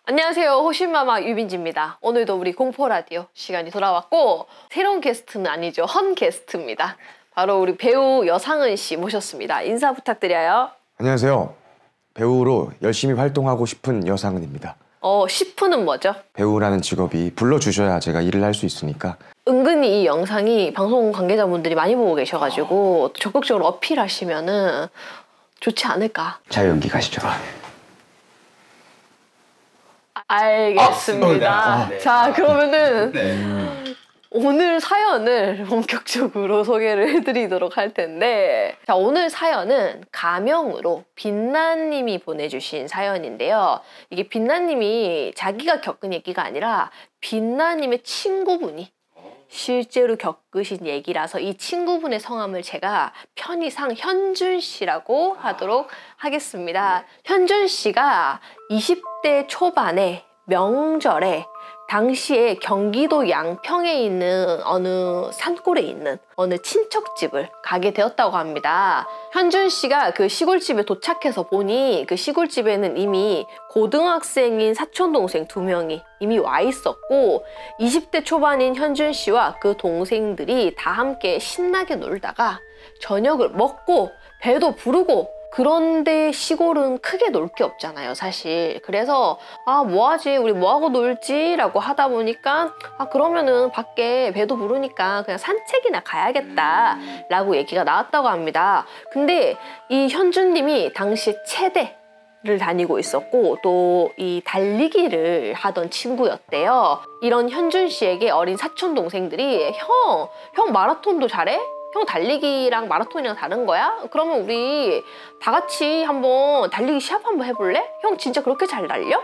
안녕하세요. 호신마마 유빈지입니다. 오늘도 우리 공포라디오 시간이 돌아왔고 새로운 게스트는 아니죠. 헌 게스트입니다. 바로 우리 배우 여상은 씨 모셨습니다. 인사 부탁드려요. 안녕하세요. 배우로 열심히 활동하고 싶은 여상은입니다. 시프는 뭐죠? 배우라는 직업이 불러주셔야 제가 일을 할 수 있으니까. 은근히 이 영상이 방송 관계자분들이 많이 보고 계셔가지고 적극적으로 어필하시면은 좋지 않을까. 자, 연기 가시죠. 알겠습니다. 네. 자, 그러면은 네. 오늘 사연을 본격적으로 소개를 해드리도록 할 텐데, 자, 오늘 사연은 가명으로 빛나님이 보내주신 사연인데요. 이게 빛나님이 자기가 겪은 얘기가 아니라 빛나님의 친구분이 실제로 겪으신 얘기라서 이 친구분의 성함을 제가 편의상 현준 씨라고 하도록 하겠습니다. 현준 씨가 20대 초반에 명절에 당시에 경기도 양평에 있는 어느 산골에 있는 어느 친척집을 가게 되었다고 합니다. 현준 씨가 그 시골집에 도착해서 보니 그 시골집에는 이미 고등학생인 사촌동생 2명이 이미 와 있었고 20대 초반인 현준 씨와 그 동생들이 다 함께 신나게 놀다가 저녁을 먹고 배도 부르고, 그런데 시골은 크게 놀 게 없잖아요, 사실. 그래서 뭐하지? 우리 뭐하고 놀지? 라고 하다 보니까 그러면은 밖에 배도 부르니까 그냥 산책이나 가야겠다 라고 얘기가 나왔다고 합니다. 근데 이 현준님이 당시 체대를 다니고 있었고 또 이 달리기를 하던 친구였대요. 이런 현준 씨에게 어린 사촌 동생들이 형 마라톤도 잘해? 형 달리기랑 마라톤이랑 다른 거야? 그러면 우리 다 같이 한번 달리기 시합 한번 해볼래? 형 진짜 그렇게 잘 달려?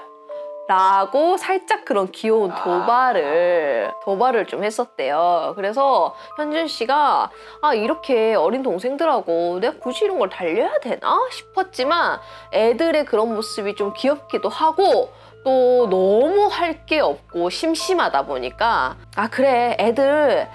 라고 살짝 그런 귀여운 도발을 좀 했었대요. 그래서 현준 씨가 이렇게 어린 동생들하고 내가 굳이 이런 걸 달려야 되나 싶었지만 애들의 그런 모습이 좀 귀엽기도 하고 또 너무 할 게 없고 심심하다 보니까 그래 애들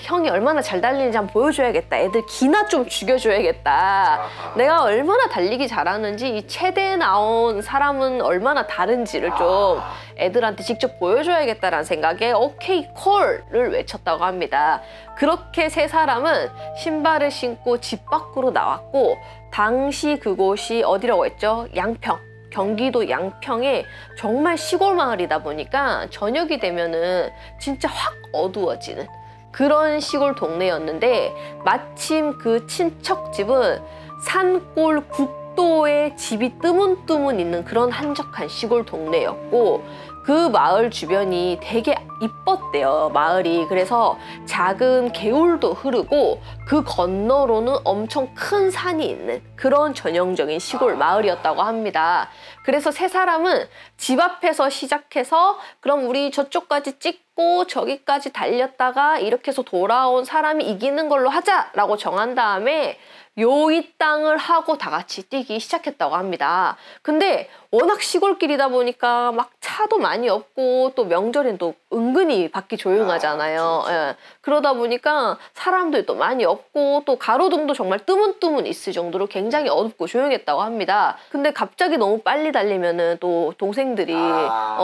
형이 얼마나 잘 달리는지 한번 보여줘야겠다. 애들 기나 좀 죽여줘야겠다. 내가 얼마나 달리기 잘하는지 이 체대에 나온 사람은 얼마나 다른지를 좀 애들한테 직접 보여줘야겠다라는 생각에 오케이 콜을 외쳤다고 합니다. 그렇게 세 사람은 신발을 신고 집 밖으로 나왔고 당시 그곳이 어디라고 했죠? 양평. 경기도 양평의 정말 시골 마을이다 보니까 저녁이 되면은 진짜 확 어두워지는 그런 시골 동네였는데 마침 그 친척집은 산골 국도에 집이 뜨문뜨문 있는 그런 한적한 시골 동네였고 그 마을 주변이 되게 이뻤대요, 마을이. 그래서 작은 개울도 흐르고 그 건너로는 엄청 큰 산이 있는 그런 전형적인 시골 마을이었다고 합니다. 그래서 세 사람은 집 앞에서 시작해서 그럼 우리 저쪽까지 찍고 저기까지 달렸다가 이렇게 해서 돌아온 사람이 이기는 걸로 하자라고 정한 다음에 요이 땅을 하고 다 같이 뛰기 시작했다고 합니다. 근데 워낙 시골길이다 보니까 막 차도 많이 없고 또 명절엔 또 은근히 밖이 조용하잖아요. 예. 그러다 보니까 사람들도 많이 없고 또 가로등도 정말 뜨문뜨문 있을 정도로 굉장히 어둡고 조용했다고 합니다. 근데 갑자기 너무 빨리 달리면은 또 동생들이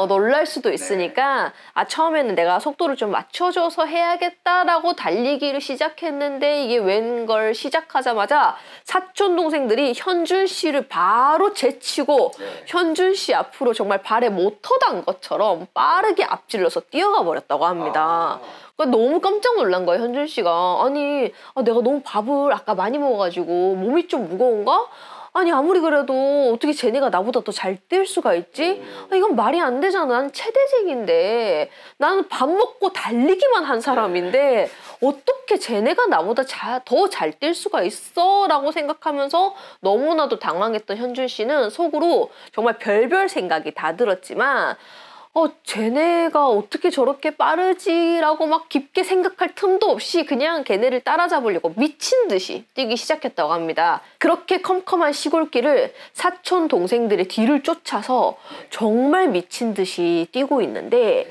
놀랄 수도 있으니까 처음에는 내가 속도를 좀 맞춰줘서 해야겠다라고 달리기를 시작했는데 이게 웬걸 시작하자마자 사촌 동생들이 현준 씨를 바로 제치고 현준 씨 앞으로 정말 발에 모터 단 것처럼 빠르게 앞질러서 뛰어가 버렸다고 합니다. 그러니까 너무 깜짝 놀란 거예요, 현준 씨가. 아니, 내가 너무 밥을 아까 많이 먹어가지고 몸이 좀 무거운가? 아니 아무리 그래도 어떻게 쟤네가 나보다 더 잘 뛸 수가 있지? 이건 말이 안 되잖아. 난 체대생인데 나는 밥 먹고 달리기만 한 사람인데 어떻게 쟤네가 나보다 더 잘 뛸 수가 있어? 라고 생각하면서 너무나도 당황했던 현준 씨는 속으로 정말 별별 생각이 다 들었지만 쟤네가 어떻게 저렇게 빠르지? 라고 막 깊게 생각할 틈도 없이 그냥 걔네를 따라잡으려고 미친 듯이 뛰기 시작했다고 합니다. 그렇게 컴컴한 시골길을 사촌 동생들의 뒤를 쫓아서 정말 미친 듯이 뛰고 있는데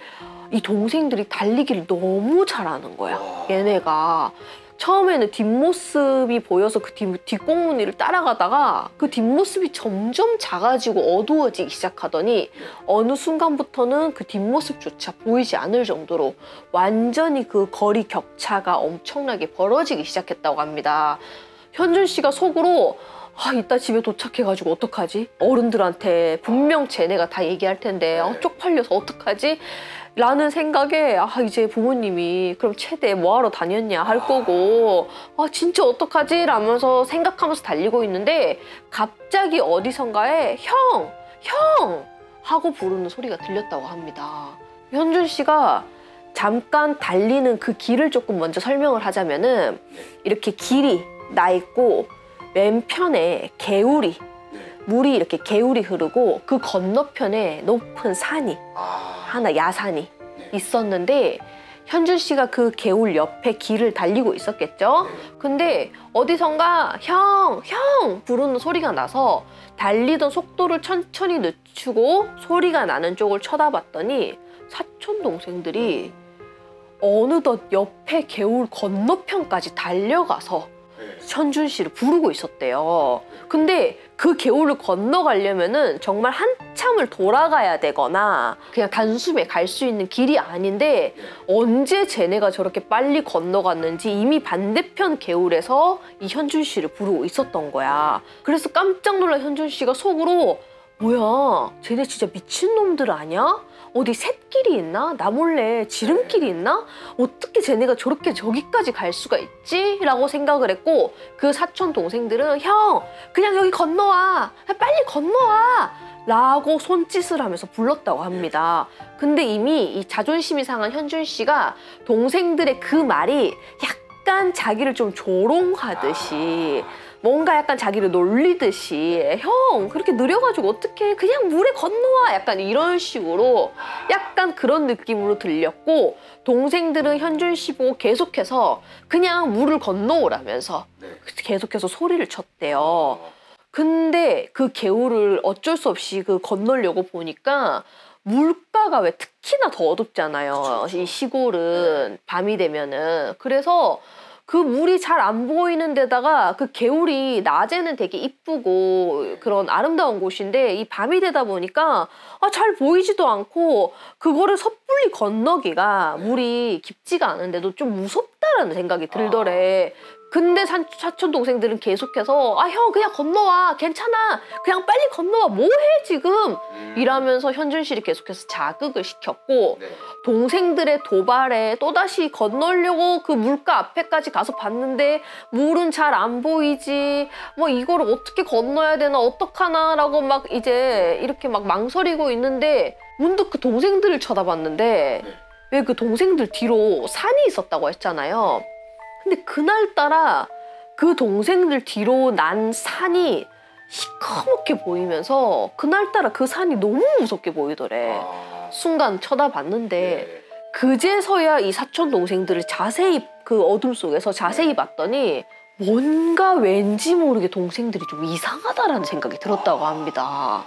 이 동생들이 달리기를 너무 잘하는 거야, 얘네가. 처음에는 뒷모습이 보여서 그 뒷꽁무니를 따라가다가 그 뒷모습이 점점 작아지고 어두워지기 시작하더니 어느 순간부터는 그 뒷모습조차 보이지 않을 정도로 완전히 그 거리 격차가 엄청나게 벌어지기 시작했다고 합니다. 현준 씨가 속으로 이따 집에 도착해가지고 어떡하지? 어른들한테 분명 쟤네가 다 얘기할 텐데 쪽팔려서 어떡하지? 라는 생각에 이제 부모님이 그럼 최대 뭐하러 다녔냐 할 거고 진짜 어떡하지? 라면서 생각하면서 달리고 있는데 갑자기 어디선가에 형! 형! 하고 부르는 소리가 들렸다고 합니다. 현준 씨가 잠깐 달리는 그 길을 조금 먼저 설명을 하자면은 이렇게 길이 나 있고 왼편에 개울이 물이 이렇게 개울이 흐르고 그 건너편에 높은 산이 하나 야산이 있었는데 현준 씨가 그 개울 옆에 길을 달리고 있었겠죠? 근데 어디선가 형! 형! 부르는 소리가 나서 달리던 속도를 천천히 늦추고 소리가 나는 쪽을 쳐다봤더니 사촌 동생들이 어느덧 옆에 개울 건너편까지 달려가서 현준 씨를 부르고 있었대요. 근데 그 개울을 건너가려면은 정말 한참을 돌아가야 되거나 그냥 단숨에 갈 수 있는 길이 아닌데 언제 쟤네가 저렇게 빨리 건너갔는지 이미 반대편 개울에서 이 현준 씨를 부르고 있었던 거야. 그래서 깜짝 놀란 현준 씨가 속으로 뭐야, 쟤네 진짜 미친놈들 아니야? 어디 샛길이 있나? 나 몰래 지름길이 있나? 어떻게 쟤네가 저렇게 저기까지 갈 수가 있지? 라고 생각을 했고 그 사촌 동생들은 형! 그냥 여기 건너와! 빨리 건너와! 라고 손짓을 하면서 불렀다고 합니다. 근데 이미 이 자존심이 상한 현준 씨가 동생들의 그 말이 약간 자기를 좀 조롱하듯이 뭔가 약간 자기를 놀리듯이 형 그렇게 느려가지고 어떡해 그냥 물에 건너와 약간 이런 식으로 약간 그런 느낌으로 들렸고 동생들은 현준 씨 보고 계속해서 그냥 물을 건너오라면서 계속해서 소리를 쳤대요. 근데 그 개울을 어쩔 수 없이 그 건너려고 보니까 물가가 왜 특히나 더 어둡잖아요. 이 시골은 밤이 되면은. 그래서 그 물이 잘 안 보이는 데다가 그 개울이 낮에는 되게 이쁘고 그런 아름다운 곳인데 이 밤이 되다 보니까 잘 보이지도 않고 그거를 섣불리 건너기가 물이 깊지가 않은데도 좀 무섭다라는 생각이 들더래. 근데 사촌 동생들은 계속해서 형 그냥 건너와 괜찮아 그냥 빨리 건너와 뭐해 지금 이러면서 현준 씨를 계속해서 자극을 시켰고 동생들의 도발에 또다시 건너려고 그 물가 앞에까지 가서 봤는데 물은 잘 안 보이지 뭐 이거를 어떻게 건너야 되나 어떡하나 라고 막 이제 이렇게 막 망설이고 있는데 문득 그 동생들을 쳐다봤는데 왜 그 동생들 뒤로 산이 있었다고 했잖아요. 근데 그날따라 그 동생들 뒤로 난 산이 시커멓게 보이면서 그날따라 그 산이 너무 무섭게 보이더래. 순간 쳐다봤는데 그제서야 이 사촌 동생들을 자세히 그 어둠 속에서 자세히 봤더니 뭔가 왠지 모르게 동생들이 좀 이상하다라는 생각이 들었다고 합니다.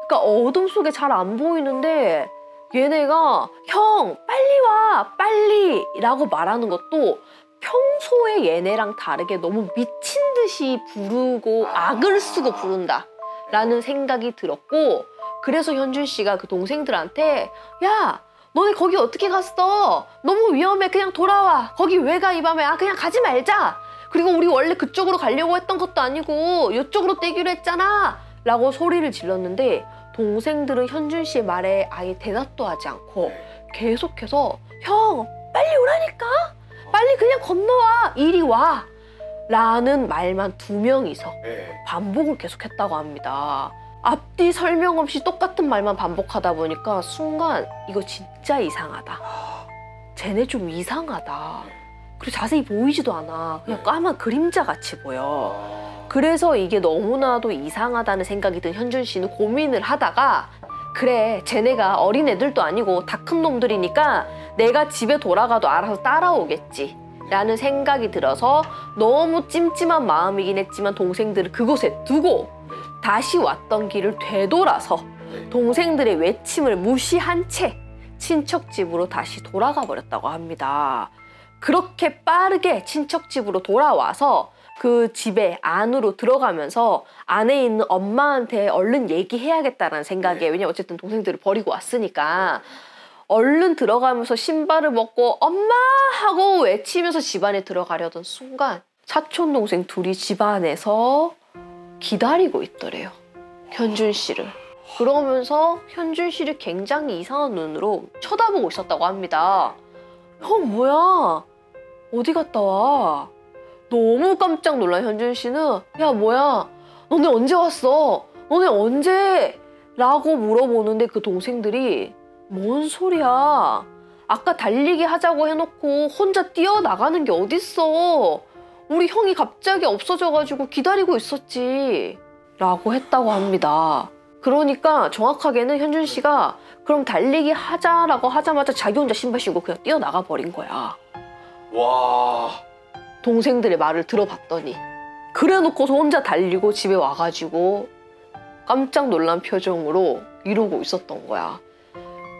그러니까 어둠 속에 잘 안 보이는데 얘네가 형 빨리 와 빨리 라고 말하는 것도 평소에 얘네랑 다르게 너무 미친 듯이 부르고 악을 쓰고 부른다 라는 생각이 들었고 그래서 현준 씨가 그 동생들한테 야 너네 거기 어떻게 갔어? 너무 위험해 그냥 돌아와 거기 왜 가 이 밤에 그냥 가지 말자 그리고 우리 원래 그쪽으로 가려고 했던 것도 아니고 이쪽으로 떼기로 했잖아 라고 소리를 질렀는데 동생들은 현준 씨의 말에 아예 대답도 하지 않고 계속해서 형 빨리 오라니까 빨리 그냥 건너와 이리 와 라는 말만 두 명이서 반복을 계속했다고 합니다. 앞뒤 설명 없이 똑같은 말만 반복하다 보니까 순간 이거 진짜 이상하다 쟤네 좀 이상하다 그리고 자세히 보이지도 않아 그냥 까만 그림자 같이 보여 그래서 이게 너무나도 이상하다는 생각이 든 현준 씨는 고민을 하다가 그래 쟤네가 어린애들도 아니고 다 큰 놈들이니까 내가 집에 돌아가도 알아서 따라오겠지 라는 생각이 들어서 너무 찜찜한 마음이긴 했지만 동생들을 그곳에 두고 다시 왔던 길을 되돌아서 동생들의 외침을 무시한 채 친척 집으로 다시 돌아가 버렸다고 합니다. 그렇게 빠르게 친척 집으로 돌아와서 그 집에 안으로 들어가면서 안에 있는 엄마한테 얼른 얘기해야겠다라는 생각에, 왜냐면 어쨌든 동생들을 버리고 왔으니까 얼른 들어가면서 신발을 벗고 엄마 하고 외치면서 집 안에 들어가려던 순간 사촌 동생 둘이 집 안에서 기다리고 있더래요, 현준 씨를. 그러면서 현준 씨를 굉장히 이상한 눈으로 쳐다보고 있었다고 합니다. 뭐야, 어디 갔다 와? 너무 깜짝 놀란 현준 씨는 야 뭐야, 너네 언제 왔어? 너네 언제? 라고 물어보는데 그 동생들이 뭔 소리야, 아까 달리기 하자고 해놓고 혼자 뛰어나가는 게 어딨어, 우리 형이 갑자기 없어져가지고 기다리고 있었지 라고 했다고 합니다. 그러니까 정확하게는 현준 씨가 그럼 달리기 하자라고 하자마자 자기 혼자 신발 신고 그냥 뛰어나가 버린 거야. 와. 동생들의 말을 들어봤더니. 그래놓고서 혼자 달리고 집에 와가지고 깜짝 놀란 표정으로 이러고 있었던 거야.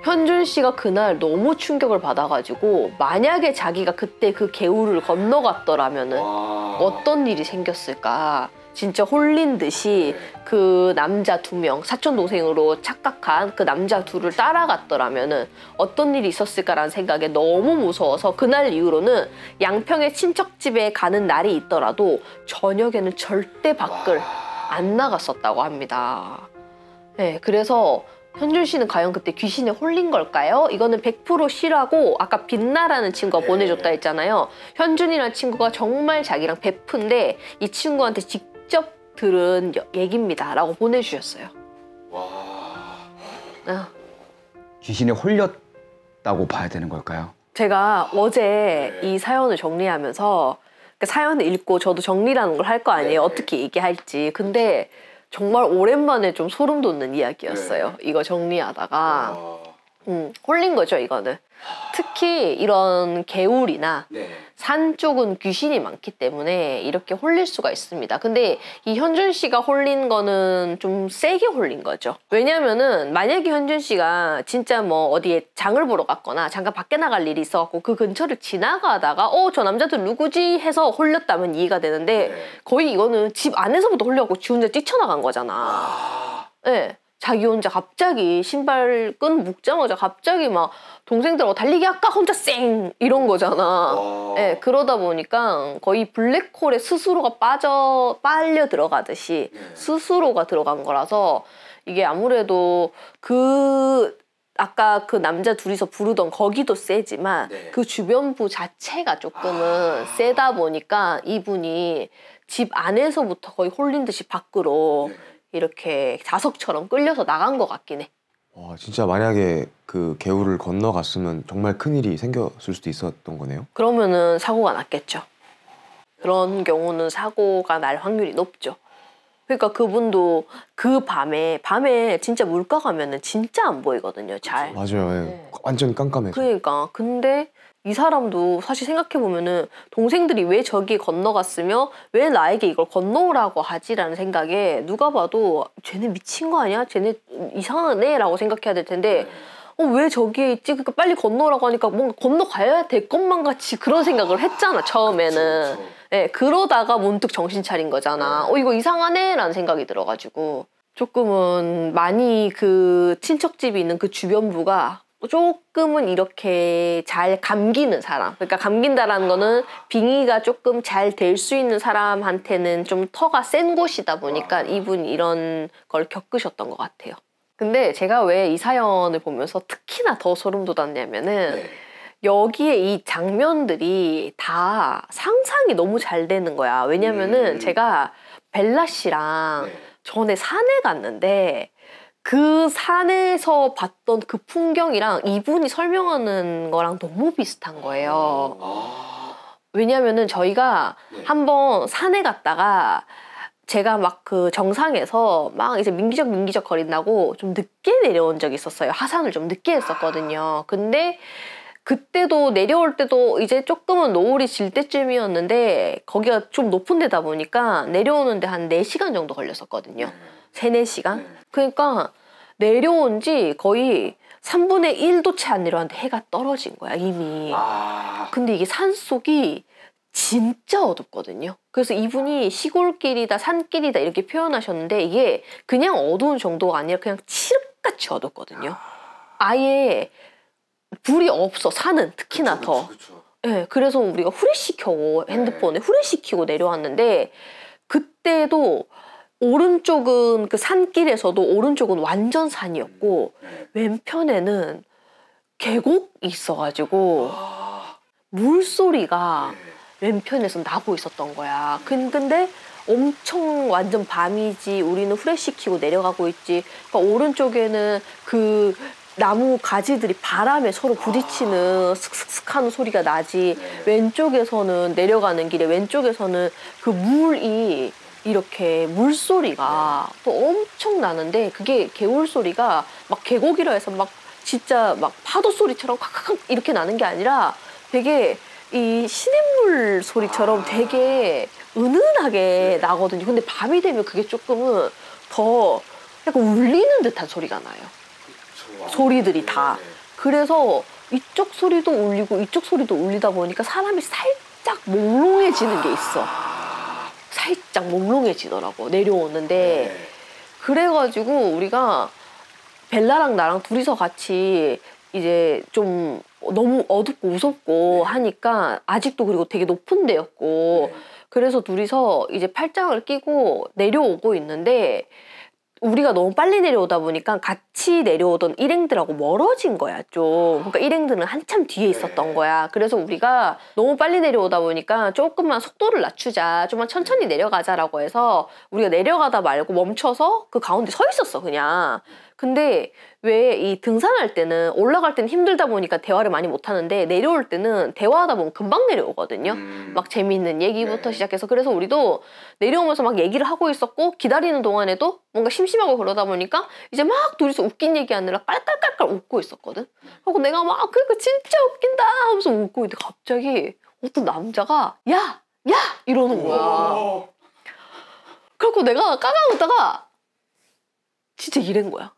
현준 씨가 그날 너무 충격을 받아가지고 만약에 자기가 그때 그 개울을 건너갔더라면은 어떤 일이 생겼을까, 진짜 홀린 듯이 그 남자 2명, 사촌 동생으로 착각한 그 남자 둘을 따라갔더라면은 어떤 일이 있었을까라는 생각에 너무 무서워서 그날 이후로는 양평의 친척집에 가는 날이 있더라도 저녁에는 절대 밖을 안 나갔었다고 합니다. 네, 그래서 현준 씨는 과연 그때 귀신에 홀린 걸까요? 이거는 100% C라고 아까 빛나라는 친구가 보내줬다 했잖아요. 현준이라는 친구가 정말 자기랑 베프인데 이 친구한테 직접 들은 얘기입니다 라고 보내주셨어요. 와. 귀신에 홀렸다고 봐야 되는 걸까요? 제가 어제 이 사연을 정리하면서 그 사연을 읽고 저도 정리라는 걸 할 거 아니에요. 어떻게 얘기할지. 근데 정말 오랜만에 좀 소름 돋는 이야기였어요. 이거 정리하다가. 홀린 거죠, 이거는. 특히 이런 개울이나 산 쪽은 귀신이 많기 때문에 이렇게 홀릴 수가 있습니다. 근데 이 현준 씨가 홀린 거는 좀 세게 홀린 거죠. 왜냐면은 만약에 현준 씨가 진짜 뭐 어디에 장을 보러 갔거나 잠깐 밖에 나갈 일이 있어갖고 그 근처를 지나가다가 저 남자들 누구지 해서 홀렸다면 이해가 되는데 거의 이거는 집 안에서부터 홀려갖고 지 혼자 뛰쳐나간 거잖아. 네. 자기 혼자 갑자기 신발 끈 묶자마자 갑자기 막 동생들하고 달리기 할까 혼자 쌩 이런 거잖아. 네, 그러다 보니까 거의 블랙홀에 스스로가 빨려 들어가듯이 스스로가 들어간 거라서 이게 아무래도 아까 그 남자 둘이서 부르던 거기도 세지만 그 주변부 자체가 조금은 세다 보니까 이분이 집 안에서부터 거의 홀린 듯이 밖으로 이렇게 자석처럼 끌려서 나간 것 같긴 해. 와, 진짜 만약에 그 개울을 건너갔으면 정말 큰일이 생겼을 수도 있었던 거네요. 그러면은 사고가 났겠죠. 그런 경우는 사고가 날 확률이 높죠. 그러니까 그분도 그 밤에 진짜 물가 가면은 진짜 안 보이거든요, 잘. 맞아요. 네. 완전 깜깜해서. 그러니까 근데 이 사람도 사실 생각해보면은 동생들이 왜 저기 건너갔으며 왜 나에게 이걸 건너오라고 하지라는 생각에 누가 봐도 쟤네 미친 거 아니야? 쟤네 이상하네? 라고 생각해야 될 텐데 왜 저기에 있지? 그러니까 빨리 건너오라고 하니까 뭔가 건너가야 될 것만 같이 그런 생각을 했잖아, 처음에는. 네, 그러다가 문득 정신 차린 거잖아. 이거 이상하네? 라는 생각이 들어가지고 조금은 많이 그 친척집이 있는 그 주변부가 조금은 이렇게 잘 감기는 사람, 그러니까 감긴다라는 거는 빙의가 조금 잘 될 수 있는 사람한테는 좀 터가 센 곳이다 보니까 이분이 이런 걸 겪으셨던 것 같아요. 근데 제가 왜 이 사연을 보면서 특히나 더 소름 돋았냐면은 여기에 이 장면들이 다 상상이 너무 잘 되는 거야. 왜냐면은 제가 벨라 씨랑 전에 산에 갔는데 그 산에서 봤던 그 풍경이랑 이분이 설명하는 거랑 너무 비슷한 거예요. 왜냐면은 저희가 한번 산에 갔다가 제가 막 그 정상에서 막 이제 민기적 거린다고 좀 늦게 내려온 적이 있었어요. 하산을 좀 늦게 했었거든요. 근데 그때도 내려올 때도 이제 조금은 노을이 질 때쯤이었는데 거기가 좀 높은 데다 보니까 내려오는데 한 4시간 정도 걸렸었거든요. 3, 4시간? 그러니까 내려온 지 거의 3분의 1도 채 안 내려왔는데 해가 떨어진 거야, 이미. 근데 이게 산속이 진짜 어둡거든요. 그래서 이분이 시골길이다, 산길이다 이렇게 표현하셨는데 이게 그냥 어두운 정도가 아니라 그냥 칠흑같이 어둡거든요. 아예 불이 없어, 산은 특히나 더. 네, 그래서 우리가 후레쉬 켜고 핸드폰에 후레쉬 켜고 내려왔는데 그때도 오른쪽은 그 산길에서도 오른쪽은 완전 산이었고 왼편에는 계곡이 있어가지고 물소리가 왼편에서 나고 있었던 거야. 근데 엄청 완전 밤이지 우리는 후레쉬 켜고 내려가고 있지. 그러니까 오른쪽에는 그 나무 가지들이 바람에 서로 부딪히는 슥슥슥 하는 소리가 나지. 왼쪽에서는 내려가는 길에 왼쪽에서는 그 물이 이렇게 물소리가 또 엄청 나는데 그게 개울 소리가 막 계곡이라 해서 막 진짜 막 파도 소리처럼 콱콱콱 이렇게 나는 게 아니라 되게 이 시냇물 소리처럼 되게 은은하게 나거든요. 근데 밤이 되면 그게 조금은 더 약간 울리는 듯한 소리가 나요. 소리들이 다. 그래서 이쪽 소리도 울리고 이쪽 소리도 울리다 보니까 사람이 살짝 몽롱해지는 게 있어. 살짝 몽롱해지더라고, 내려오는데. 그래가지고 우리가 벨라랑 나랑 둘이서 같이 이제 좀 너무 어둡고 무섭고 하니까 아직도 그리고 되게 높은 데였고 그래서 둘이서 이제 팔짱을 끼고 내려오고 있는데 우리가 너무 빨리 내려오다 보니까 같이 내려오던 일행들하고 멀어진 거야, 좀. 그러니까 일행들은 한참 뒤에 있었던 거야. 그래서 우리가 너무 빨리 내려오다 보니까 조금만 속도를 낮추자, 좀만 천천히 내려가자라고 해서 우리가 내려가다 말고 멈춰서 그 가운데 서 있었어, 그냥. 근데 왜 이 등산할 때는 올라갈 때는 힘들다 보니까 대화를 많이 못 하는데 내려올 때는 대화하다 보면 금방 내려오거든요. 막 재미있는 얘기부터 시작해서. 그래서 우리도 내려오면서 막 얘기를 하고 있었고 기다리는 동안에도 뭔가 심심하고 그러다 보니까 이제 막 둘이서 웃긴 얘기하느라 깔깔깔깔 웃고 있었거든. 하고 내가 막 그러니까 진짜 웃긴다 하면서 웃고 있는데 갑자기 어떤 남자가 야! 야! 이러는 거야. 그래갖고 내가 까까 웃다가 진짜 이런 거야.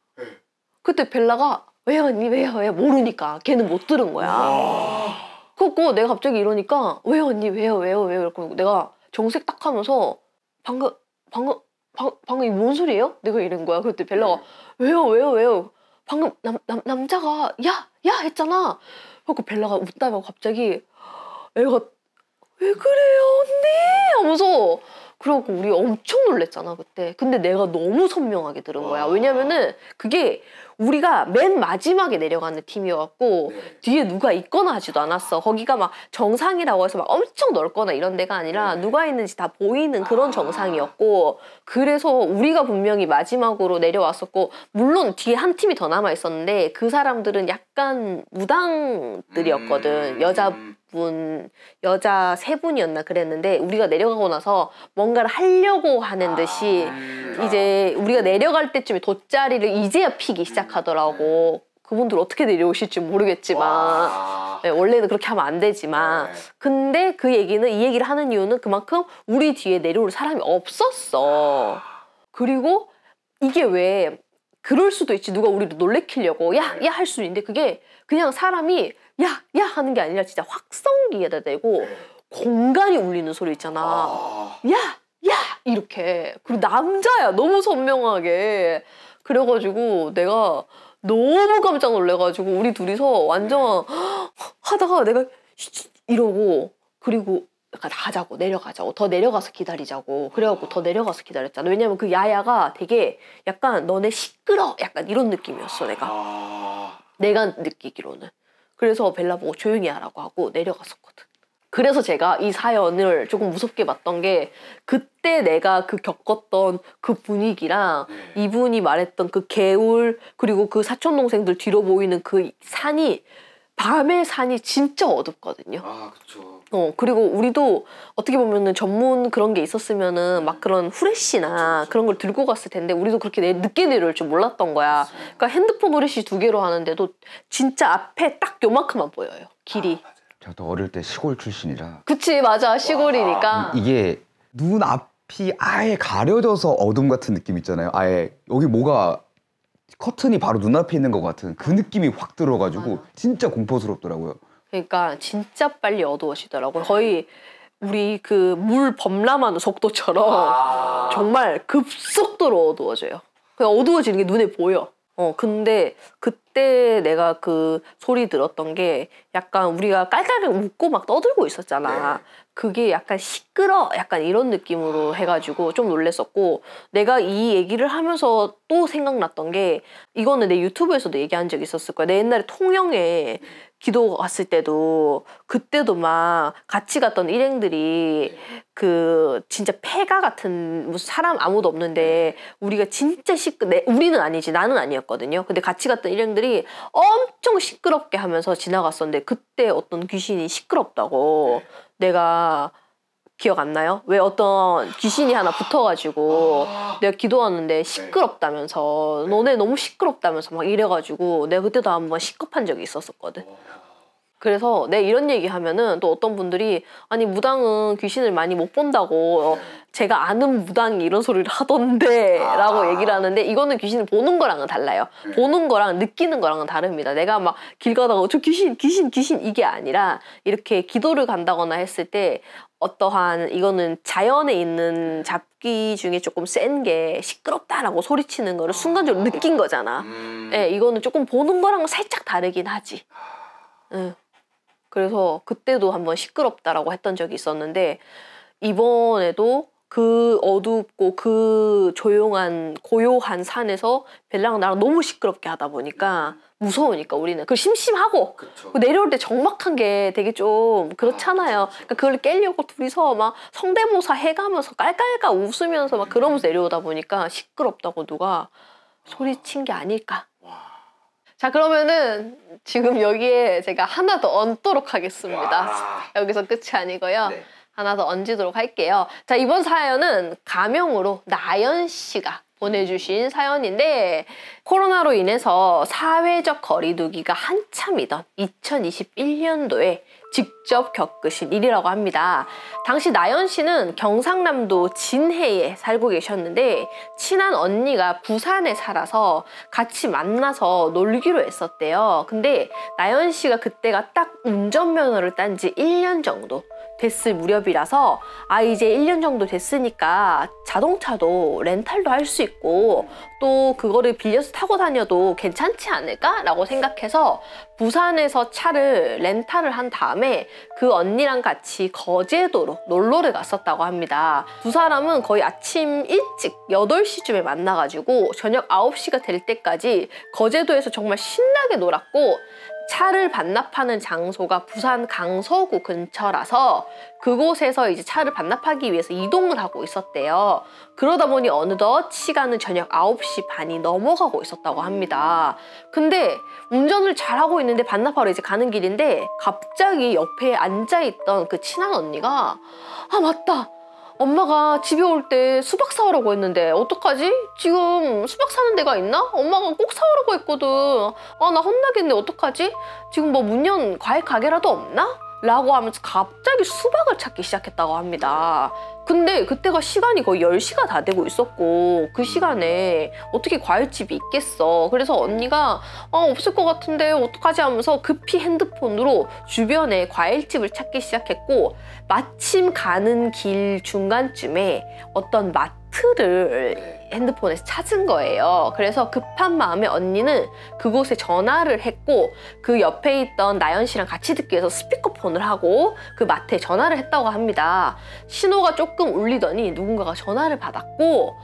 그때 벨라가 왜요 언니 왜요 왜 모르니까 걔는 못 들은 거야. 그래갖고 내가 갑자기 이러니까 왜요 언니 왜요 그래갖고 내가 정색 딱 하면서 방금 이게 뭔 소리예요? 내가 이런 거야. 그때 벨라가 왜요 방금 남자가 야 했잖아. 그래갖고 벨라가 웃다가 갑자기 애가 왜 그래요 언니 하면서 그래갖고 우리 엄청 놀랬잖아 그때. 근데 내가 너무 선명하게 들은 거야. 왜냐면은 그게 우리가 맨 마지막에 내려가는 팀이어갖고 뒤에 누가 있거나 하지도 않았어. 거기가 막 정상이라고 해서 막 엄청 넓거나 이런 데가 아니라 누가 있는지 다 보이는 그런 정상이었고 그래서 우리가 분명히 마지막으로 내려왔었고 물론 뒤에 한 팀이 더 남아 있었는데 그 사람들은 약간 무당들이었거든. 여자 3분이었나 그랬는데 우리가 내려가고 나서 뭔가를 하려고 하는 듯이 이제 우리가 내려갈 때쯤에 돗자리를 이제야 피기 시작하더라고. 그분들 어떻게 내려오실지 모르겠지만 네, 원래는 그렇게 하면 안 되지만 근데 그 얘기는 이 얘기를 하는 이유는 그만큼 우리 뒤에 내려올 사람이 없었어. 그리고 이게 왜 그럴 수도 있지. 누가 우리를 놀래키려고 야 할 수 있는데 그게 그냥 사람이 야 하는 게 아니라 진짜 확성기에다 대고 공간이 울리는 소리 있잖아. 야 이렇게. 그리고 남자야 너무 선명하게. 그래가지고 내가 너무 깜짝 놀래가지고 우리 둘이서 완전 하다가 내가 이러고 그리고 약간 가자고 내려가자고 더 내려가서 기다리자고 그래갖고 더 내려가서 기다렸잖아. 왜냐면 그 야야가 되게 약간 너네 시끄러 약간 이런 느낌이었어. 내가 느끼기로는. 그래서 벨라 보고 조용히 하라고 하고 내려갔었거든. 그래서 제가 이 사연을 조금 무섭게 봤던 게 그때 내가 그 겪었던 그 분위기랑 이분이 말했던 그 개울 그리고 그 사촌동생들 뒤로 보이는 그 산이 밤의 산이 진짜 어둡거든요. 그쵸. 그리고 우리도 어떻게 보면은 전문 그런 게 있었으면은 막 그런 후레쉬나 그런 걸 들고 갔을 텐데 우리도 그렇게 늦게 내려올 줄 몰랐던 거야. 그러니까 핸드폰 후레쉬 2개로 하는데도 진짜 앞에 딱 요만큼만 보여요. 길이. 저도 어릴 때 시골 출신이라. 그치 맞아 시골이니까. 이게 눈 앞이 아예 가려져서 어둠 같은 느낌 있잖아요. 아예 여기 뭐가 커튼이 바로 눈앞에 있는 것 같은 그 느낌이 확 들어가지고 맞아. 진짜 공포스럽더라고요. 그러니까 진짜 빨리 어두워지더라고요. 거의 우리 그 물 범람하는 속도처럼 정말 급속도로 어두워져요. 그냥 어두워지는 게 눈에 보여. 근데 그때 내가 그 소리 들었던 게 약간 우리가 깔깔깔 웃고 막 떠들고 있었잖아. 그게 약간 시끄러 약간 이런 느낌으로 해가지고 좀 놀랬었고, 내가 이 얘기를 하면서 또 생각났던 게, 이거는 내 유튜브에서도 얘기한 적이 있었을 거야. 내 옛날에 통영에 기도 갔을 때도, 그때도 막 같이 갔던 일행들이 그 진짜 폐가 같은, 무슨 사람 아무도 없는데 우리가 진짜 우리는 아니지, 나는 아니었거든요. 근데 같이 갔던 일행들이 엄청 시끄럽게 하면서 지나갔었는데, 그때 어떤 귀신이 시끄럽다고 내가 기억 안 나요? 왜 어떤 귀신이 하나 붙어가지고 내가 기도하는데 시끄럽다면서, 너네 너무 시끄럽다면서 막 이래가지고 내가 그때도 한번 시겁한 적이 있었거든. 그래서 내가 이런 얘기 하면은 또 어떤 분들이, 아니 무당은 귀신을 많이 못 본다고 제가 아는 무당이 이런 소리를 하던데 라고 얘기를 하는데, 이거는 귀신을 보는 거랑은 달라요. 보는 거랑 느끼는 거랑은 다릅니다. 내가 막 길 가다가 저 귀신 이게 아니라, 이렇게 기도를 간다거나 했을 때 어떠한, 이거는 자연에 있는 잡기 중에 조금 센 게 시끄럽다라고 소리치는 거를 순간적으로 느낀 거잖아. 네, 이거는 조금 보는 거랑 살짝 다르긴 하지. 응. 그래서 그때도 한번 시끄럽다라고 했던 적이 있었는데, 이번에도 그 어둡고 그 조용한 고요한 산에서 벨랑은 나랑 너무 시끄럽게 하다 보니까 무서우니까 우리는 그 심심하고, 그 내려올 때 적막한 게 되게 좀 그렇잖아요. 그러니까 그걸 깨려고 둘이서 막 성대모사 해가면서 깔깔깔 웃으면서 막 그러면서 내려오다 보니까 시끄럽다고 누가 소리친 게 아닐까. 자, 그러면은 지금 여기에 제가 하나 더 얹도록 하겠습니다. 여기서 끝이 아니고요. 하나 더 얹도록 할게요. 자, 이번 사연은 가명으로 나연 씨가 보내주신 사연인데, 코로나로 인해서 사회적 거리두기가 한참이던 2021년도에 직접 겪으신 일이라고 합니다. 당시 나연 씨는 경상남도 진해에 살고 계셨는데, 친한 언니가 부산에 살아서 같이 만나서 놀기로 했었대요. 근데 나연 씨가 그때가 딱 운전면허를 딴 지 1년 정도 됐을 무렵이라서, 이제 1년 정도 됐으니까 자동차도 렌탈도 할 수 있고 또 그거를 빌려서 타고 다녀도 괜찮지 않을까? 라고 생각해서 부산에서 차를 렌탈을 한 다음에 그 언니랑 같이 거제도로 놀러를 갔었다고 합니다. 두 사람은 거의 아침 일찍 8시쯤에 만나가지고 저녁 9시가 될 때까지 거제도에서 정말 신나게 놀았고, 차를 반납하는 장소가 부산 강서구 근처라서 그곳에서 이제 차를 반납하기 위해서 이동을 하고 있었대요. 그러다 보니 어느덧 시간은 저녁 9시 반이 넘어가고 있었다고 합니다. 근데 운전을 잘하고 있는데 반납하러 이제 가는 길인데, 갑자기 옆에 앉아있던 그 친한 언니가, 맞다! 엄마가 집에 올 때 수박 사오라고 했는데 어떡하지? 지금 수박 사는 데가 있나? 엄마가 꼭 사오라고 했거든. 나 혼나겠네. 어떡하지? 지금 뭐 문 연 과일 가게라도 없나? 라고 하면서 갑자기 수박을 찾기 시작했다고 합니다. 근데 그때가 시간이 거의 10시가 다 되고 있었고, 그 시간에 어떻게 과일집이 있겠어. 그래서 언니가 없을 것 같은데 어떡하지 하면서 급히 핸드폰으로 주변에 과일집을 찾기 시작했고, 마침 가는 길 중간쯤에 어떤 마트를 핸드폰에서 찾은 거예요. 그래서 급한 마음에 언니는 그곳에 전화를 했고, 그 옆에 있던 나연 씨랑 같이 듣기 위해서 스피커폰을 하고 그 마트에 전화를 했다고 합니다. 신호가 조금 울리더니 누군가가 전화를 받았고,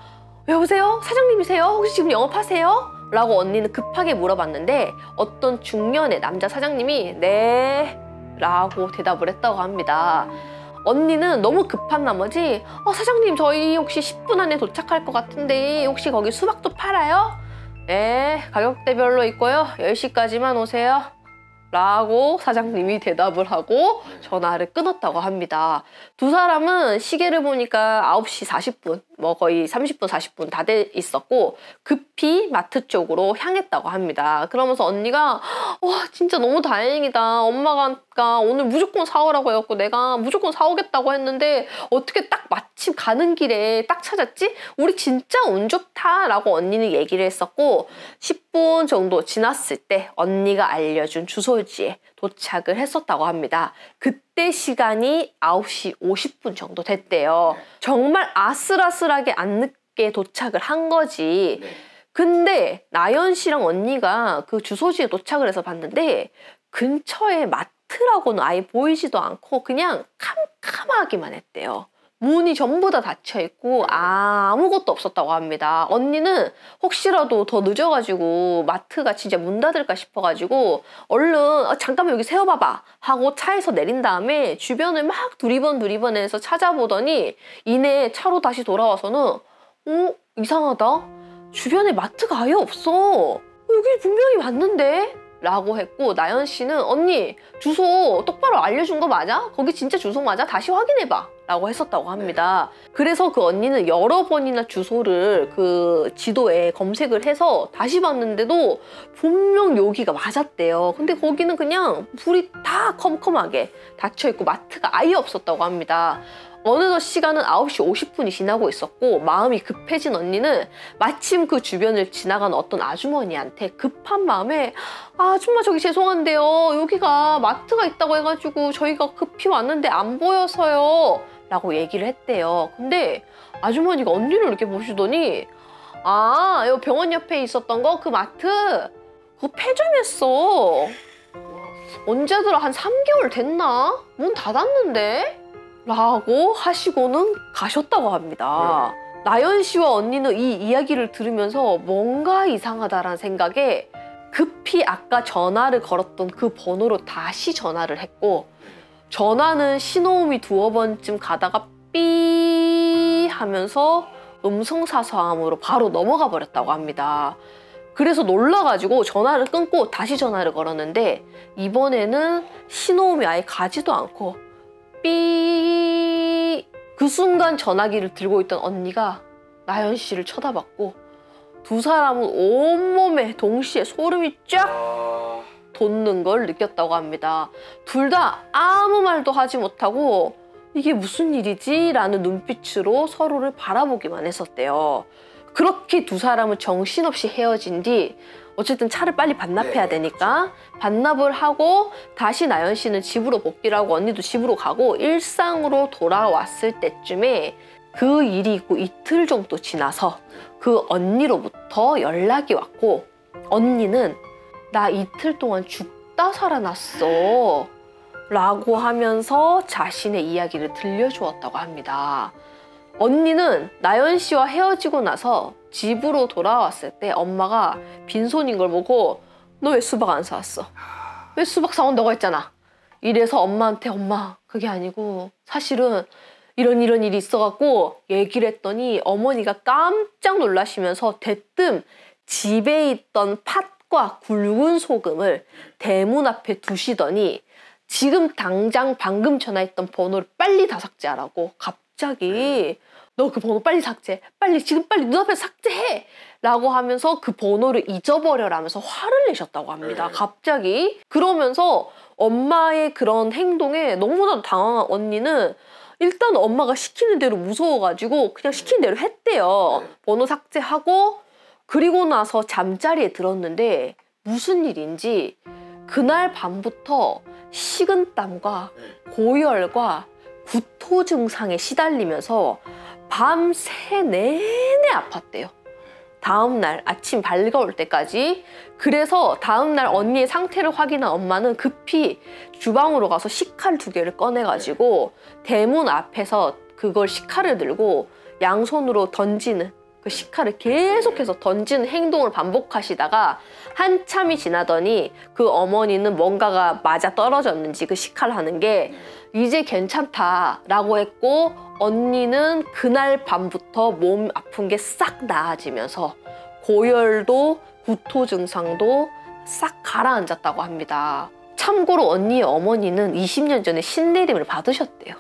여보세요? 사장님이세요? 혹시 지금 영업하세요? 라고 언니는 급하게 물어봤는데, 어떤 중년의 남자 사장님이 네 라고 대답을 했다고 합니다. 언니는 너무 급한 나머지 사장님, 저희 혹시 10분 안에 도착할 것 같은데 혹시 거기 수박도 팔아요? 네, 가격대별로 있고요. 10시까지만 오세요. 라고 사장님이 대답을 하고 전화를 끊었다고 합니다. 두 사람은 시계를 보니까 9시 40분, 뭐 거의 30분, 40분 다 돼 있었고 급히 마트 쪽으로 향했다고 합니다. 그러면서 언니가 와, 진짜 너무 다행이다. 엄마가 오늘 무조건 사오라고 해갖고 내가 무조건 사오겠다고 했는데 어떻게 딱 마침 가는 길에 딱 찾았지? 우리 진짜 운 좋다 라고 언니는 얘기를 했었고 10분 정도 지났을 때 언니가 알려준 주소지에 도착을 했었다고 합니다. 그때 시간이 9시 50분 정도 됐대요. 정말 아슬아슬하게 안 늦게 도착을 한 거지. 네. 근데 나연 씨랑 언니가 그 주소지에 도착을 해서 봤는데 근처에 마트라고는 아예 보이지도 않고 그냥 캄캄하기만 했대요. 문이 전부 다 닫혀있고 아무것도 없었다고 합니다. 언니는 혹시라도 더 늦어가지고 마트가 진짜 문 닫을까 싶어가지고 얼른 잠깐만 여기 세워봐봐 하고 차에서 내린 다음에 주변을 막 두리번해서 찾아보더니 이내 차로 다시 돌아와서는 이상하다. 주변에 마트가 아예 없어. 여기 분명히 맞는데? 라고 했고 나연 씨는 언니 주소 똑바로 알려준 거 맞아? 거기 진짜 주소 맞아? 다시 확인해봐 라고 했었다고 합니다. 그래서 그 언니는 여러 번이나 주소를 그 지도에 검색을 해서 다시 봤는데도 분명 여기가 맞았대요. 근데 거기는 그냥 불이 다 컴컴하게 닫혀있고 마트가 아예 없었다고 합니다. 어느덧 시간은 9시 50분이 지나고 있었고 마음이 급해진 언니는 마침 그 주변을 지나간 어떤 아주머니한테 급한 마음에 아줌마 저기 죄송한데요. 여기가 마트가 있다고 해가지고 저희가 급히 왔는데 안 보여서요. 라고 얘기를 했대요. 근데 아주머니가 언니를 이렇게 보시더니 요 병원 옆에 있었던 거 그 마트 그거 폐점했어. 언제더라 한 3개월 됐나? 문 닫았는데? 라고 하시고는 가셨다고 합니다. 나연 씨와 언니는 이 이야기를 들으면서 뭔가 이상하다라는 생각에 급히 아까 전화를 걸었던 그 번호로 다시 전화를 했고 전화는 신호음이 두어 번쯤 가다가 삐 하면서 음성사서함으로 바로 넘어가 버렸다고 합니다. 그래서 놀라가지고 전화를 끊고 다시 전화를 걸었는데 이번에는 신호음이 아예 가지도 않고 삐. 그 순간 전화기를 들고 있던 언니가 나연 씨를 쳐다봤고 두 사람은 온몸에 동시에 소름이 쫙 돋는 걸 느꼈다고 합니다. 둘 다 아무 말도 하지 못하고 이게 무슨 일이지? 라는 눈빛으로 서로를 바라보기만 했었대요. 그렇게 두 사람은 정신없이 헤어진 뒤 어쨌든 차를 빨리 반납해야 되니까 반납을 하고 다시 나연 씨는 집으로 복귀를 하고 언니도 집으로 가고 일상으로 돌아왔을 때쯤에 그 일이 있고 이틀 정도 지나서 그 언니로부터 연락이 왔고 언니는 나 이틀 동안 죽다 살아났어 라고 하면서 자신의 이야기를 들려주었다고 합니다. 언니는 나연 씨와 헤어지고 나서 집으로 돌아왔을 때 엄마가 빈손인 걸 보고 너 왜 수박 안 사왔어? 왜 수박 사온다고 했잖아. 이래서 엄마한테 엄마 그게 아니고 사실은 이런 일이 있어갖고 얘기를 했더니 어머니가 깜짝 놀라시면서 대뜸 집에 있던 팥과 굵은 소금을 대문 앞에 두시더니 지금 당장 방금 전화했던 번호를 빨리 다 삭제하라고 갑자기 너 그 번호 빨리 삭제해. 빨리 지금 빨리 눈앞에서 삭제해. 라고 하면서 그 번호를 잊어버려라면서 화를 내셨다고 합니다. 갑자기. 그러면서 엄마의 그런 행동에 너무나도 당황한 언니는 일단 엄마가 시키는 대로 무서워가지고 그냥 시키는 대로 했대요. 번호 삭제하고 그리고 나서 잠자리에 들었는데 무슨 일인지 그날 밤부터 식은땀과 고열과 구토 증상에 시달리면서 밤새 내내 아팠대요. 다음날 아침 밝아올 때까지. 그래서 다음날 언니의 상태를 확인한 엄마는 급히 주방으로 가서 식칼 2개를 꺼내가지고 대문 앞에서 그걸 식칼을 들고 양손으로 던지는 그 식칼을 계속해서 던지는 행동을 반복하시다가 한참이 지나더니 그 어머니는 뭔가가 맞아 떨어졌는지 그 식칼 하는 게 이제 괜찮다라고 했고 언니는 그날 밤부터 몸 아픈 게 싹 나아지면서 고열도 구토 증상도 싹 가라앉았다고 합니다. 참고로 언니의 어머니는 20년 전에 신내림을 받으셨대요.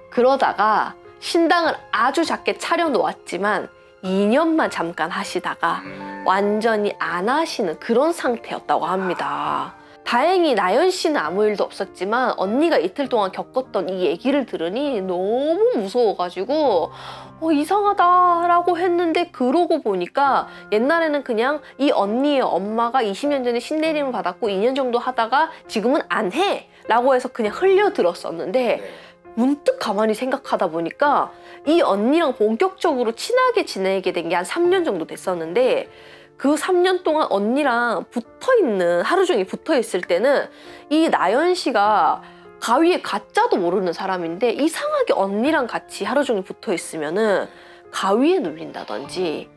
그러다가 신당을 아주 작게 차려놓았지만 2년만 잠깐 하시다가 완전히 안 하시는 그런 상태였다고 합니다. 다행히 나연 씨는 아무 일도 없었지만 언니가 이틀 동안 겪었던 이 얘기를 들으니 너무 무서워가지고 이상하다라고 했는데 그러고 보니까 옛날에는 그냥 이 언니의 엄마가 20년 전에 신내림을 받았고 2년 정도 하다가 지금은 안 해! 라고 해서 그냥 흘려들었었는데 문득 가만히 생각하다 보니까 이 언니랑 본격적으로 친하게 지내게 된 게 한 3년 정도 됐었는데 그 3년 동안 언니랑 붙어있는, 하루 종일 붙어있을 때는 이 나연 씨가 가위에 가짜도 모르는 사람인데 이상하게 언니랑 같이 하루 종일 붙어있으면은 가위에 눌린다든지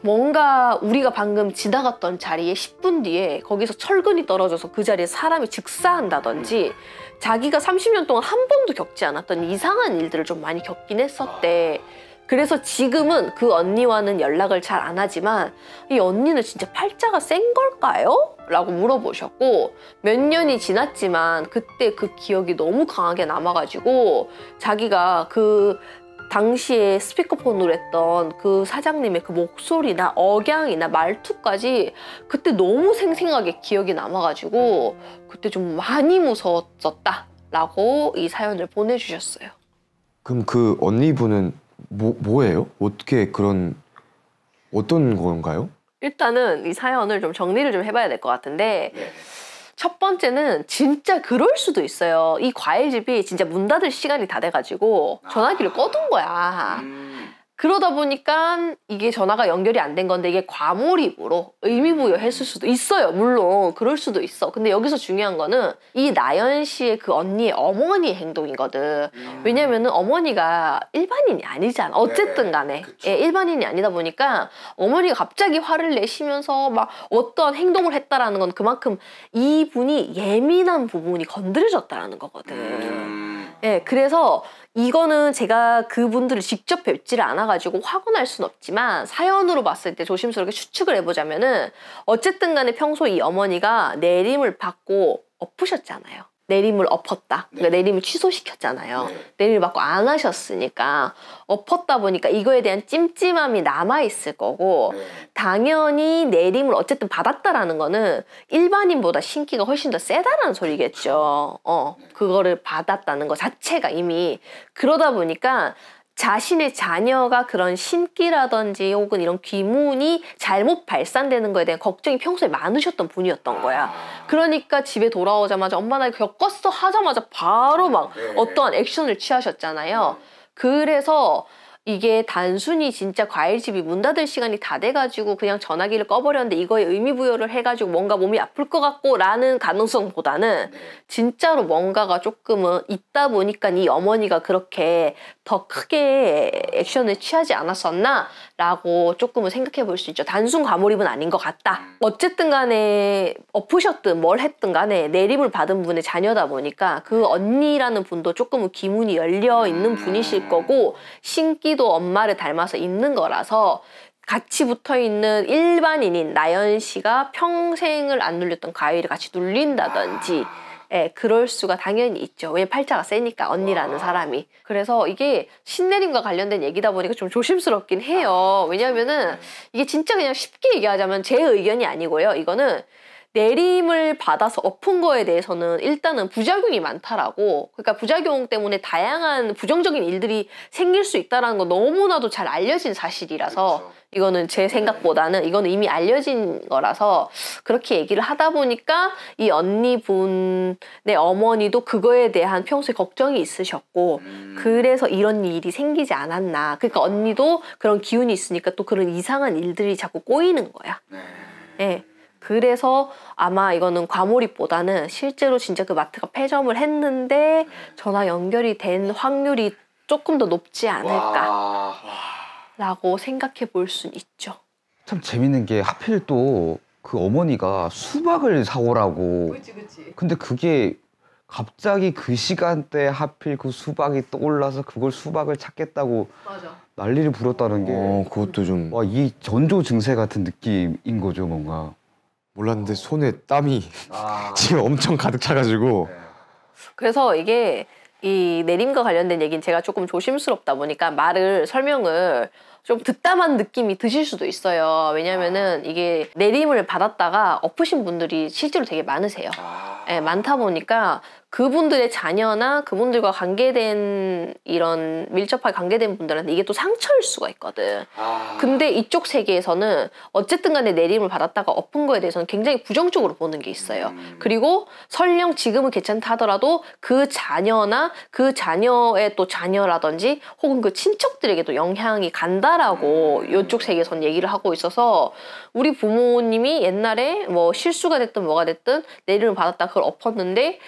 뭔가 우리가 방금 지나갔던 자리에 10분 뒤에 거기서 철근이 떨어져서 그 자리에 사람이 즉사한다든지 자기가 30년 동안 한 번도 겪지 않았던 이상한 일들을 좀 많이 겪긴 했었대. 그래서 지금은 그 언니와는 연락을 잘 안 하지만 이 언니는 진짜 팔자가 센 걸까요? 라고 물어보셨고 몇 년이 지났지만 그때 그 기억이 너무 강하게 남아가지고 자기가 그 당시에 스피커폰으로 했던 그 사장님의 그 목소리나 억양이나 말투까지 그때 너무 생생하게 기억이 남아가지고 그때 좀 많이 무서웠었다 라고 이 사연을 보내주셨어요. 그럼 그 언니분은 뭐예요? 어떻게 어떤 건가요? 일단은 이 사연을 좀 정리를 좀 해봐야 될 것 같은데 네. 첫 번째는 진짜 그럴 수도 있어요. 이 과일집이 진짜 문 닫을 시간이 다 돼가지고 전화기를 꺼둔 거야. 그러다 보니까 이게 전화가 연결이 안 된 건데 이게 과몰입으로 의미부여했을 수도 있어요. 물론 그럴 수도 있어. 근데 여기서 중요한 거는 이 나연 씨의 그 언니의 어머니의 행동이거든. 왜냐면은 어머니가 일반인이 아니잖아. 어쨌든 간에. 그쵸. 예, 일반인이 아니다 보니까 어머니가 갑자기 화를 내시면서 막 어떤 행동을 했다라는 건 그만큼 이분이 예민한 부분이 건드려졌다라는 거거든. 예, 그래서 이거는 제가 그분들을 직접 뵙지를 않아가지고 화가 날 순 없지만 사연으로 봤을 때 조심스럽게 추측을 해보자면은 어쨌든 간에 평소 이 어머니가 내림을 받고 엎으셨잖아요. 내림을 엎었다. 그러니까 내림을 취소시켰잖아요. 내림을 받고 안 하셨으니까 엎었다 보니까 이거에 대한 찜찜함이 남아있을 거고 당연히 내림을 어쨌든 받았다라는 거는 일반인보다 신기가 훨씬 더 세다라는 소리겠죠. 그거를 받았다는 거 자체가 이미. 그러다 보니까 자신의 자녀가 그런 신기라든지 혹은 이런 귀문이 잘못 발산되는 거에 대한 걱정이 평소에 많으셨던 분이었던 거야. 그러니까 집에 돌아오자마자 엄마 나 겪었어 하자마자 바로 막 어떠한 액션을 취하셨잖아요. 그래서 이게 단순히 진짜 과일집이 문 닫을 시간이 다 돼가지고 그냥 전화기를 꺼버렸는데 이거에 의미부여를 해가지고 뭔가 몸이 아플 것 같고 라는 가능성보다는 진짜로 뭔가가 조금은 있다 보니까 이 어머니가 그렇게 더 크게 액션을 취하지 않았었나? 라고 조금은 생각해 볼 수 있죠. 단순 과몰입은 아닌 것 같다. 어쨌든 간에 엎으셨든 뭘 했든 간에 내림을 받은 분의 자녀다 보니까 그 언니라는 분도 조금은 귀문이 열려 있는 분이실 거고 신기도 엄마를 닮아서 있는 거라서 같이 붙어있는 일반인인 나연 씨가 평생을 안 눌렸던 가위를 같이 눌린다든지 예, 그럴 수가 당연히 있죠. 왜냐면 팔자가 세니까 언니라는 사람이. 그래서 이게 신내림과 관련된 얘기다 보니까 좀 조심스럽긴 해요. 왜냐면은 이게 진짜 그냥 쉽게 얘기하자면 제 의견이 아니고요. 이거는 내림을 받아서 엎은 거에 대해서는 일단은 부작용이 많다라고, 그러니까 부작용 때문에 다양한 부정적인 일들이 생길 수 있다는 건 너무나도 잘 알려진 사실이라서 그렇죠. 이거는 제 생각보다는 이거는 이미 알려진 거라서 그렇게 얘기를 하다 보니까 이 언니분의 어머니도 그거에 대한 평소에 걱정이 있으셨고 그래서 이런 일이 생기지 않았나. 그러니까 언니도 그런 기운이 있으니까 또 그런 이상한 일들이 자꾸 꼬이는 거야. 네. 그래서 아마 이거는 과몰입보다는 실제로 진짜 그 마트가 폐점을 했는데 전화 연결이 된 확률이 조금 더 높지 않을까 라고 생각해 볼 수는 있죠. 참 재밌는 게 하필 또 그 어머니가 수박을 사오라고. 그치. 근데 그게 갑자기 그 시간대에 하필 그 수박이 떠올라서 그걸 수박을 찾겠다고 맞아. 난리를 부렸다는 게 그것도 좀 와, 이 전조 증세 같은 느낌인 거죠, 뭔가. 몰랐는데 손에 땀이 지금 엄청 가득 차가지고 그래서 이게 이 내림과 관련된 얘기는 제가 조금 조심스럽다 보니까 설명을 좀 득담한 느낌이 드실 수도 있어요. 왜냐면은 이게 내림을 받았다가 엎으신 분들이 실제로 되게 많으세요. 예, 많다 보니까 그분들의 자녀나 그분들과 관계된 이런 밀접하게 관계된 분들한테 이게 또 상처일 수가 있거든. 근데 이쪽 세계에서는 어쨌든 간에 내림을 받았다가 엎은 거에 대해서는 굉장히 부정적으로 보는 게 있어요. 그리고 설령 지금은 괜찮다 하더라도 그 자녀나 그 자녀의 또 자녀라든지 혹은 그 친척들에게도 영향이 간다라고 이쪽 세계에서는 얘기를 하고 있어서 우리 부모님이 옛날에 뭐 실수가 됐든 뭐가 됐든 내림을 받았다 그걸 엎었는데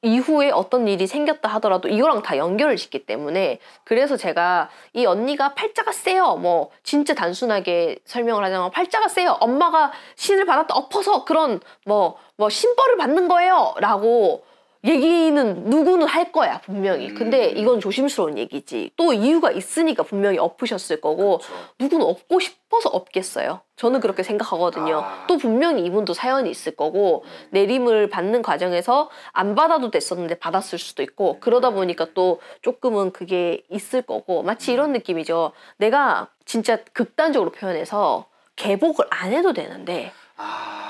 이후에 어떤 일이 생겼다 하더라도 이거랑 다 연결을 짓기 때문에 그래서 제가 이 언니가 팔자가 세요. 뭐 진짜 단순하게 설명을 하자면 팔자가 세요. 엄마가 신을 받았다 엎어서 그런 뭐 신벌을 받는 거예요. 라고 얘기는 누구는 할 거야 분명히. 근데 이건 조심스러운 얘기지. 또 이유가 있으니까 분명히 엎으셨을 거고 누구는 엎고 싶어서 엎겠어요. 저는 그렇게 생각하거든요. 또 분명히 이분도 사연이 있을 거고 내림을 받는 과정에서 안 받아도 됐었는데 받았을 수도 있고 그러다 보니까 또 조금은 그게 있을 거고 마치 이런 느낌이죠. 내가 진짜 극단적으로 표현해서 개복을 안 해도 되는데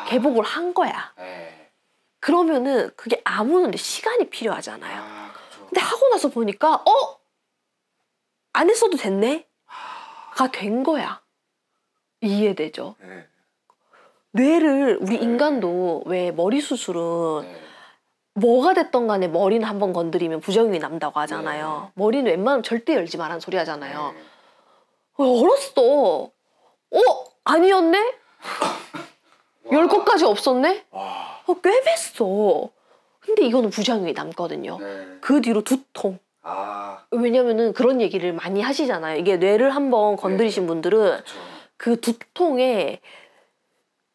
개복을 한 거야. 그러면은 그게 아무는데 시간이 필요하잖아요. 근데 하고 나서 보니까 안 했어도 됐네? 가 된 거야. 이해되죠? 뇌를 우리 인간도 왜 머리 수술은 뭐가 됐던 간에 머리는 한번 건드리면 부작용이 남다고 하잖아요. 머리는 웬만하면 절대 열지 말라는 소리 하잖아요. 열었어. 아니었네? 열 것까지 없었네? 꽤 뱄어. 근데 이거는 부작용이 남거든요. 그 뒤로 두통. 왜냐면은 그런 얘기를 많이 하시잖아요. 이게 뇌를 한번 건드리신 분들은 그 두통에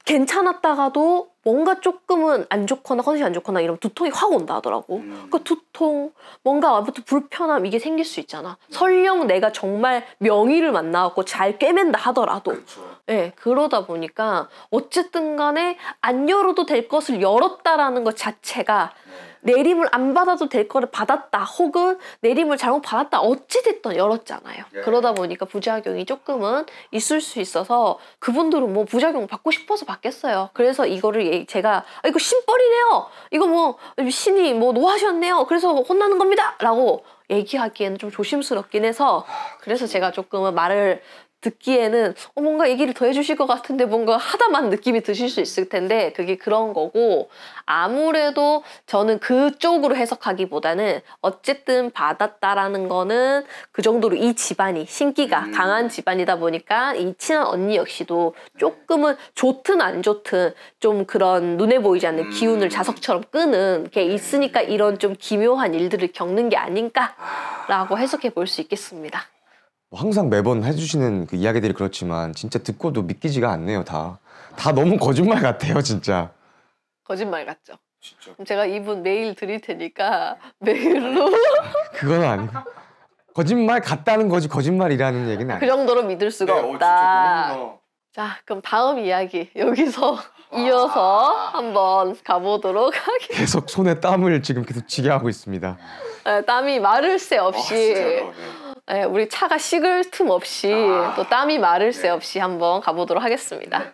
괜찮았다가도 뭔가 조금은 안 좋거나 컨디션이 안 좋거나 이러면 두통이 확 온다 하더라고. 그러니까 두통, 뭔가 아무튼 불편함 이게 생길 수 있잖아. 설령 내가 정말 명의를 만나갖고 잘 꿰맨다 하더라도. 네, 그러다 보니까 어쨌든 간에 안 열어도 될 것을 열었다라는 것 자체가 내림을 안 받아도 될 거를 받았다 혹은 내림을 잘못 받았다 어찌됐든 열었잖아요. 그러다 보니까 부작용이 조금은 있을 수 있어서 그분들은 뭐 부작용 받고 싶어서 받겠어요. 그래서 이거를 제가 이거 신벌이네요. 이거 뭐 신이 뭐 노하셨네요. 그래서 혼나는 겁니다. 라고 얘기하기에는 좀 조심스럽긴 해서 그래서 제가 조금은 말을 듣기에는 뭔가 얘기를 더 해주실 것 같은데 뭔가 하다만 느낌이 드실 수 있을 텐데 그게 그런 거고 아무래도 저는 그쪽으로 해석하기보다는 어쨌든 받았다라는 거는 그 정도로 이 집안이 신기가 강한 집안이다 보니까 이 친한 언니 역시도 조금은 좋든 안 좋든 좀 그런 눈에 보이지 않는 기운을 자석처럼 끄는 게 있으니까 이런 좀 기묘한 일들을 겪는 게 아닌가라고 해석해 볼 수 있겠습니다. 항상 매번 해주시는 그 이야기들이 그렇지만 진짜 듣고도 믿기지가 않네요. 다 너무 거짓말 같아요 진짜. 거짓말 같죠? 진짜. 그럼 제가 이분 메일 드릴 테니까 메일로 그건 아니고 거짓말 같다는 거지 거짓말이라는 얘기는 그 아니에요. 정도로 믿을 수가 없다. 자, 그럼 다음 이야기 여기서 이어서 한번 가보도록 하겠습니다. 계속 손에 땀을 지금 계속 지게 하고 있습니다. 땀이 마를 새 없이 우리 차가 식을 틈 없이 또 땀이 마를 새 없이 한번 가보도록 하겠습니다.